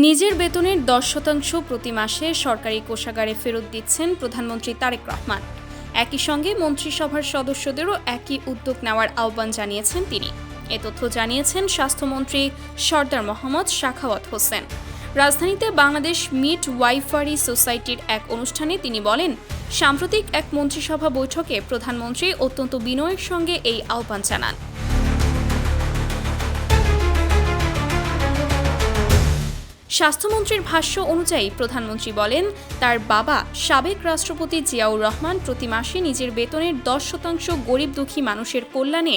নিজের বেতনের 10% প্রতি মাসে সরকারি কোষাগারে ফেরত দিচ্ছেন প্রধানমন্ত্রী তারেক রহমান। একই সঙ্গে মন্ত্রিসভার সদস্যদেরও একই উদ্যোগ নেওয়ার আহ্বান জানিয়েছেন তিনি। এ তথ্য জানিয়েছেন স্বাস্থ্যমন্ত্রী সরদার মোহাম্মদ সাখাওয়াত হোসেন। রাজধানীতে বাংলাদেশ মিড ওয়াইফারি সোসাইটির এক অনুষ্ঠানে তিনি বলেন, সাম্প্রতিক এক মন্ত্রিসভা বৈঠকে প্রধানমন্ত্রী অত্যন্ত বিনয়ের সঙ্গে এই আহ্বান জানান। স্বাস্থ্যমন্ত্রীর ভাষ্য অনুযায়ী প্রধানমন্ত্রী বলেন, তার বাবা সাবেক রাষ্ট্রপতি জিয়াউর রহমান প্রতি মাসে নিজের বেতনের 10% গরিব দুঃখী মানুষের কল্যাণে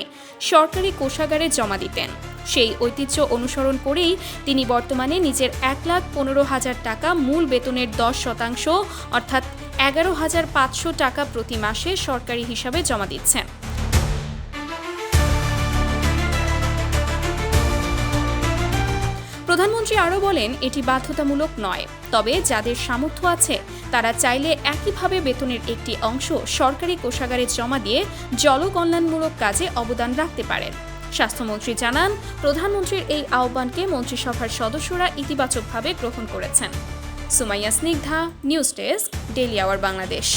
সরকারি কোষাগারে জমা দিতেন। সেই ঐতিহ্য অনুসরণ করেই তিনি বর্তমানে নিজের 1,15,000 টাকা মূল বেতনের 10% অর্থাৎ 11,500 টাকা প্রতি মাসে সরকারি হিসাবে জমা দিচ্ছেন। প্রধানমন্ত্রী আরও বলেন, এটি বাধ্যতামূলক নয়, তবে যাদের সামর্থ্য আছে তারা চাইলে একইভাবে বেতনের একটি অংশ সরকারি কোষাগারে জমা দিয়ে জনকল্যাণমূলক কাজে অবদান রাখতে পারেন। স্বাস্থ্যমন্ত্রী জানান, প্রধানমন্ত্রীর এই আহ্বানকে মন্ত্রিসভার সদস্যরা ইতিবাচকভাবে গ্রহণ করেছেন। Sumaiya Snigdha, news desk, daily our Bangladesh.